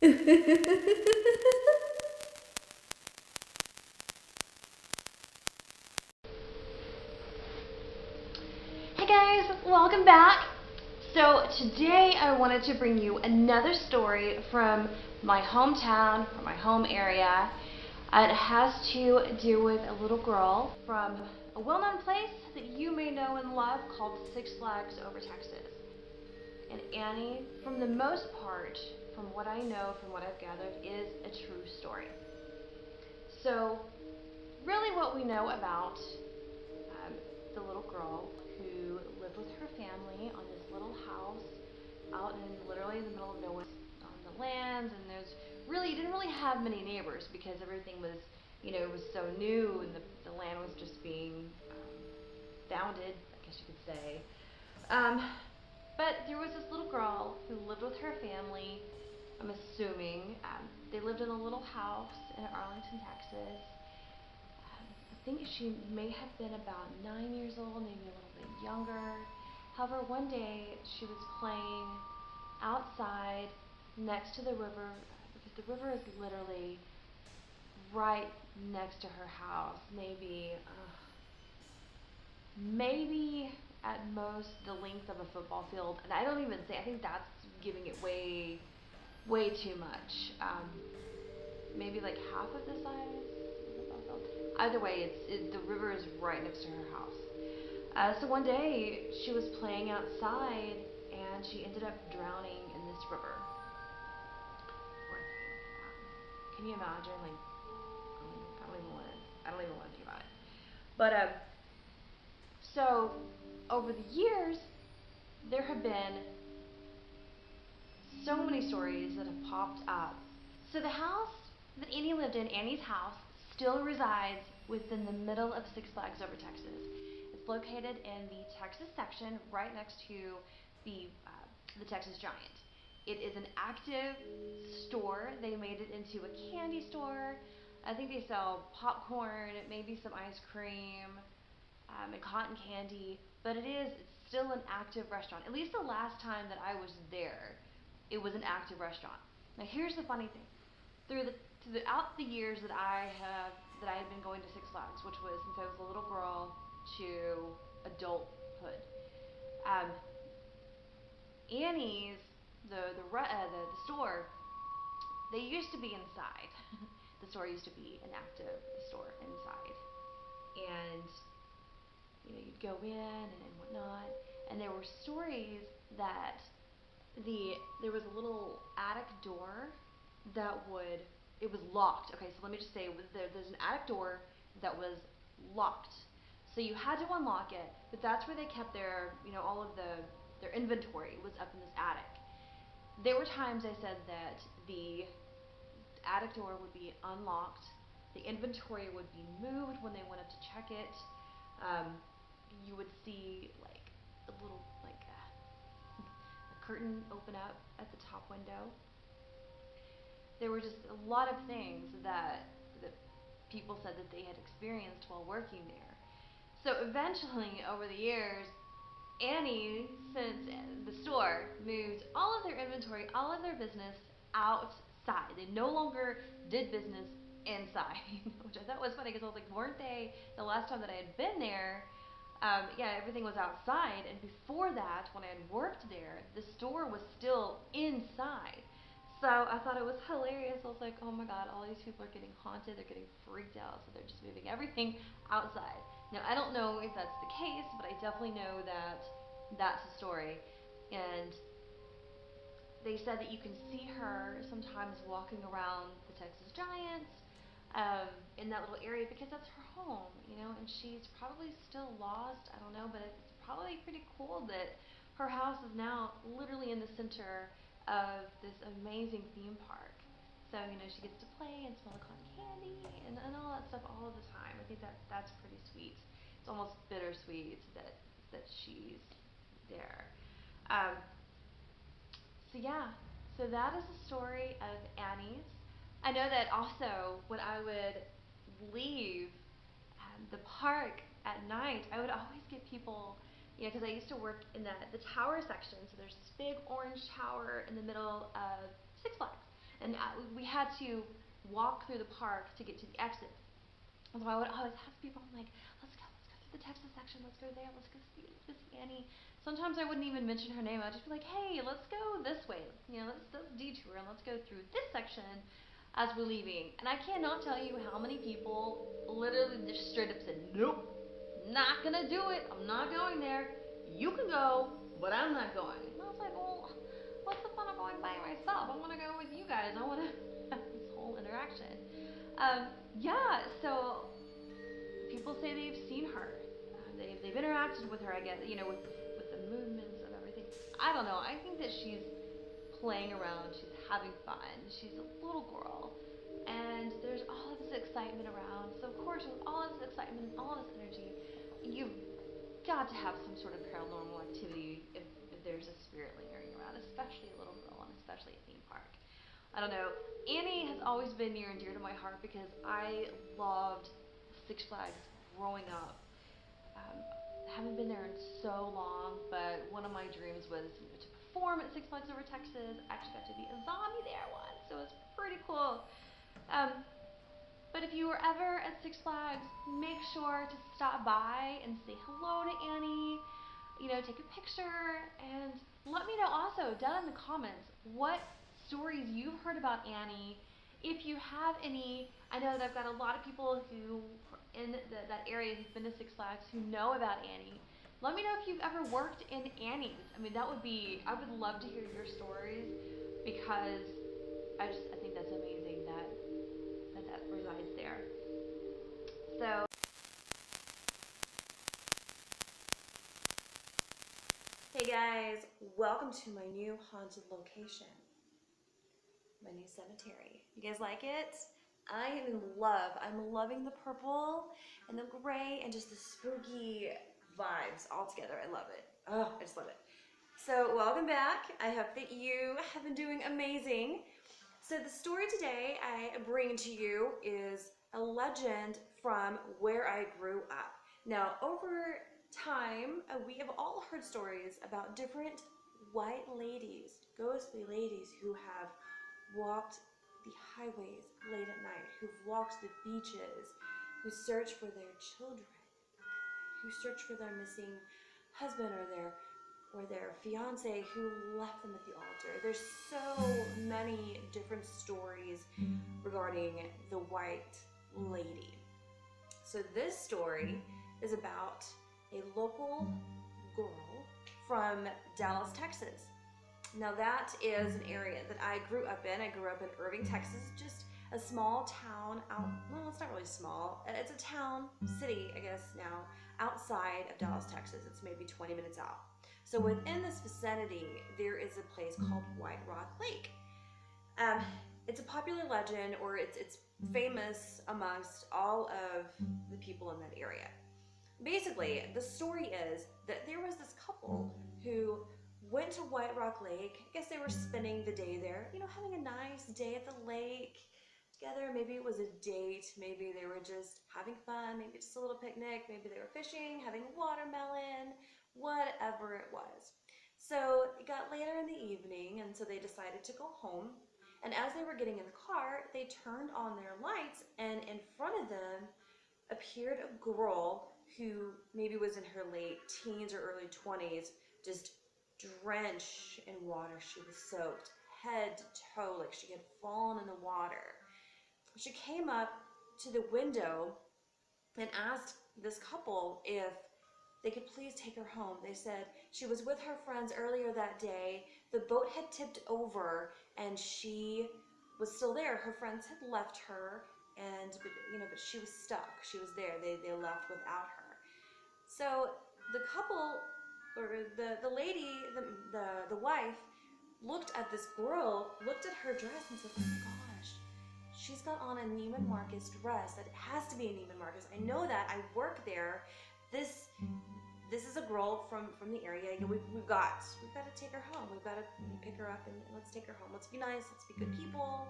Hey guys, welcome back. So today I wanted to bring you another story from my hometown, from my home area. It has to do with a little girl from a well-known place that you may know and love called Six Flags over Texas. And Annie, from the most part, from what I know, from what I've gathered, is a true story. So really what we know about the little girl who lived with her family on this little house out in literally in the middle of nowhere on the lands, and you didn't really have many neighbors because everything was, it was so new, and the land was just being founded, I guess you could say. But there was this little girl who lived with her family. I'm assuming they lived in a little house in Arlington, Texas. I think she may have been about 9 years old, maybe a little bit younger. However, one day she was playing outside next to the river, because the river is literally right next to her house, maybe at most the length of a football field, and I think that's giving it way too much. Maybe like half of the size of the football field. Either way, the river is right next to her house. So one day she was playing outside and she ended up drowning in this river. Poor thing. Can you imagine? Like, I don't even want to think about it. But so over the years, there have been so many stories that have popped up. So the house that Annie lived in, Annie's house, still resides within the middle of Six Flags over Texas. It's located in the Texas section, right next to the Texas Giant. It is an active store. They made it into a candy store. I think they sell popcorn, maybe some ice cream, and cotton candy. But it's still an active restaurant. At least the last time that I was there, it was an active restaurant. Now here's the funny thing. Throughout the years that I had been going to Six Flags, which was since I was a little girl to adulthood, Annie's the store, they used to be inside. The store used to be an active store inside, and you'd go in and whatnot, and there were stories that there was a little attic door that it was locked. Okay, so let me just say, there's an attic door that was locked. So you had to unlock it, but that's where they kept their, all of their inventory was up in this attic. There were times I said that the attic door would be unlocked, the inventory would be moved when they went up to check it. You would see like a little a curtain open up at the top window. There were just a lot of things that people said that they had experienced while working there. So eventually, over the years, Annie, since the store, moved all of their inventory, all of their business outside. They no longer did business inside, which I thought was funny because I was like, weren't they, the last time that I had been there, everything was outside, and before that, when I had worked there, the store was still inside. So I thought it was hilarious. I was like, oh my god, all these people are getting haunted, they're getting freaked out, so they're just moving everything outside. Now, I don't know if that's the case, but I definitely know that that's the story. And they said that you can see her sometimes walking around the Texas Giants, in that little area, because that's her home, and she's probably still lost, I don't know, but it's probably pretty cool that her house is now literally in the center of this amazing theme park. So, she gets to play and smell the cotton candy and all that stuff all of the time. I think that's pretty sweet. It's almost bittersweet that she's there. So yeah, so that is the story of Annie's. I know that also when I would leave the park at night, I would always get people, because I used to work in the tower section, so there's this big orange tower in the middle of Six Flags. and we had to walk through the park to get to the exit. So I would always ask people, I'm like, let's go through the Texas section, let's go there, let's go see Annie. Sometimes I wouldn't even mention her name. I'd just be like, hey, let's go this way. Let's detour and let's go through this section as we're leaving. And I cannot tell you how many people literally just straight up said, nope, not gonna do it. I'm not going there. You can go, but I'm not going. And I was like, well, what's the fun of going by myself? I want to go with you guys. I want to have this whole interaction. Yeah, so people say they've seen her. They've interacted with her, I guess, with the movements of everything. I don't know. I think that she's playing around. She's having fun. She's a little girl. And there's all this excitement around. So, of course, with all this excitement and all this energy, you've got to have some sort of paranormal activity if there's a spirit lingering around, especially a little girl and especially a theme park. I don't know. Annie has always been near and dear to my heart because I loved Six Flags growing up. Haven't been there in so long, but one of my dreams was to perform at Six Flags Over Texas. I actually got to be a zombie there once, so it was pretty cool. But if you were ever at Six Flags, make sure to stop by and say hello to Annie. Take a picture, and let me know also down in the comments what stories you've heard about Annie. If you have any, I know that I've got a lot of people who in that area who've been to Six Flags who know about Annie. Let me know if you've ever worked in Annie's. I mean, I would love to hear your stories because I think that's amazing that resides there. So. Hey guys, welcome to my new haunted location. My new cemetery. You guys like it? I am in love. I'm loving the purple and the gray and just the spooky vibes all together. I love it. Oh, I just love it. So welcome back. I hope that you have been doing amazing. So the story today I bring to you is a legend from where I grew up. Now, over time, we have all heard stories about different white ladies, ghostly ladies who have walked the highways late at night, who've walked the beaches, who search for their children, who search for their missing husband or their fiance who left them at the altar. There's so many different stories regarding the white lady. So this story is about a local girl from Dallas, Texas. Now that is an area that I grew up in. I grew up in Irving, Texas, just a small town out, well, it's not really small. It's a town, city, I guess now, outside of Dallas, Texas. It's maybe 20 minutes out. So within this vicinity, there is a place called White Rock Lake. It's a popular legend, or it's famous amongst all of the people in that area. Basically, the story is that there was this couple who went to White Rock Lake. I guess they were spending the day there, having a nice day at the lake together. Maybe it was a date, maybe they were just having fun, maybe just a little picnic, maybe they were fishing, having watermelon, whatever it was. So it got later in the evening, and so they decided to go home. And as they were getting in the car, they turned on their lights, and in front of them appeared a girl who maybe was in her late teens or early 20s, just drenched in water. She was soaked head to toe, like she had fallen in the water. She came up to the window and asked this couple if they could please take her home. They said she was with her friends earlier that day. The boat had tipped over and she was still there. Her friends had left her, but she was stuck. She was there. They left without her. So the couple, or the lady, the wife, looked at this girl, looked at her dress and said, oh my gosh, she's got on a Neiman Marcus dress. That has to be a Neiman Marcus. I know that. I work there. This is a girl from the area. We've got to take her home. We've got to pick her up and let's take her home. Let's be nice. Let's be good people.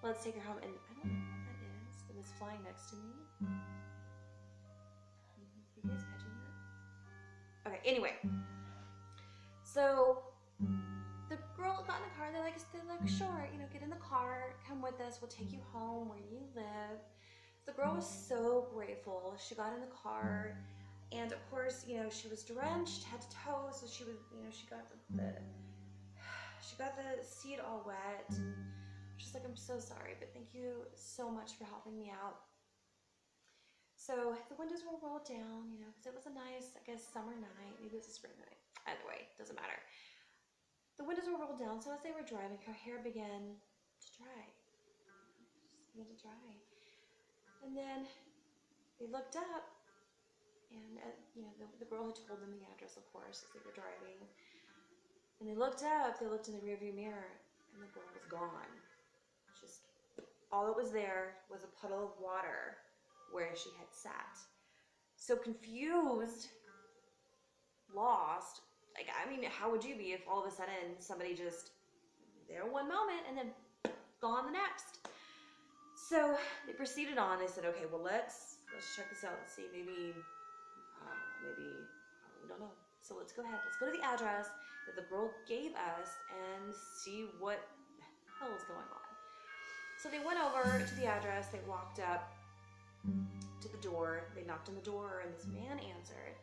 Let's take her home. And I don't know what that is that is flying next to me. You guys catching that? Okay. Anyway, so the girl girl got in the car. They're like, sure, you know, get in the car, come with us. We'll take you home where you live. The girl was so grateful. She got in the car, and of course, you know, she was drenched head to toe. So she was, you know, she got the seat all wet. And she's like, I'm so sorry, but thank you so much for helping me out. So the windows were rolled down, you know, because it was a nice, I guess, summer night. Maybe it was a spring night. Either way, doesn't matter. The windows were rolled down, so as they were driving, her hair began to dry. And then they looked up, and you know, the girl had told them the address, of course, as they were driving. And they looked up, they looked in the rearview mirror, and the girl was gone. Just all that was there was a puddle of water where she had sat. So confused, lost. Like, I mean, how would you be if all of a sudden somebody just there one moment and then gone the next? So they proceeded on. They said, okay, well, let's check this out and see. Maybe we don't know. So let's go ahead. Let's go to the address that the girl gave us and see what the hell is going on. So they went over to the address. They walked up to the door. They knocked on the door, and this man answered.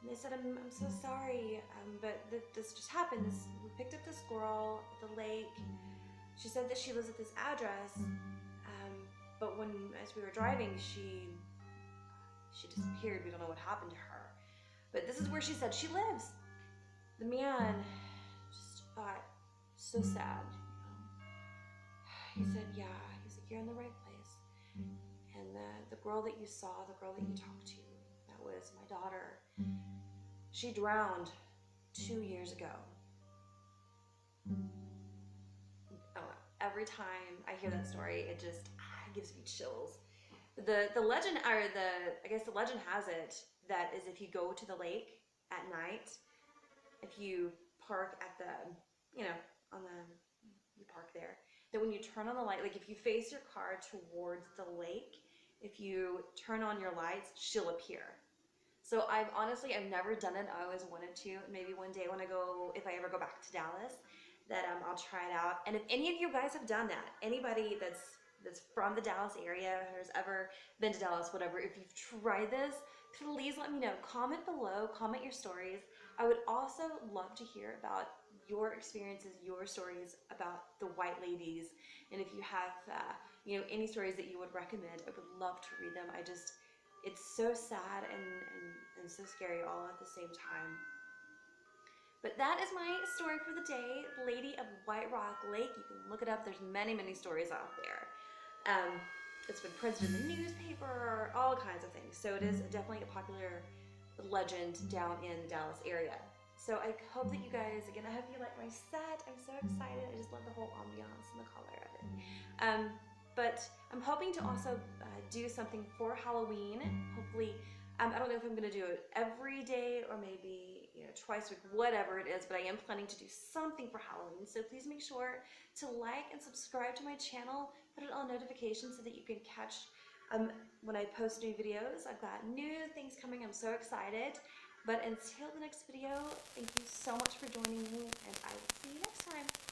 And they said, I'm so sorry, but this just happened. We picked up this girl at the lake. She said that she lives at this address, but as we were driving, she disappeared. We don't know what happened to her. But this is where she said she lives. The man just got so sad. He said, yeah. He's like, you're in the right place. And the girl that you saw, the girl that you talked to, that was my daughter. She drowned 2 years ago. Oh, every time I hear that story, it just gives me chills. The legend, or I guess the legend has it that is if you go to the lake at night, if you park at the, you know, you park there, that when you turn on the light, like if you face your car towards the lake, if you turn on your lights, she'll appear. So I've never done it. I always wanted to. Maybe one day when if I ever go back to Dallas, that I'll try it out. And if any of you guys have done that, anybody that's from the Dallas area, or has ever been to Dallas, whatever, if you've tried this, please let me know. Comment below, comment your stories. I would also love to hear about your experiences, your stories about the white ladies. And if you have, you know, any stories that you would recommend, I would love to read them. It's so sad and so scary all at the same time. But that is my story for the day, Lady of White Rock Lake. You can look it up. There's many, many stories out there. It's been printed in the newspaper, all kinds of things. So it is definitely a popular legend down in the Dallas area. So I hope that you guys, again, I hope you like my set. I'm so excited. I just love the whole ambiance and the color of it. But I'm hoping to also do something for Halloween. Hopefully, I don't know if I'm going to do it every day or maybe, you know, twice a week, whatever it is, but I am planning to do something for Halloween. So please make sure to like and subscribe to my channel, put it on notifications so that you can catch when I post new videos. I've got new things coming. I'm so excited. But until the next video, thank you so much for joining me, and I will see you next time.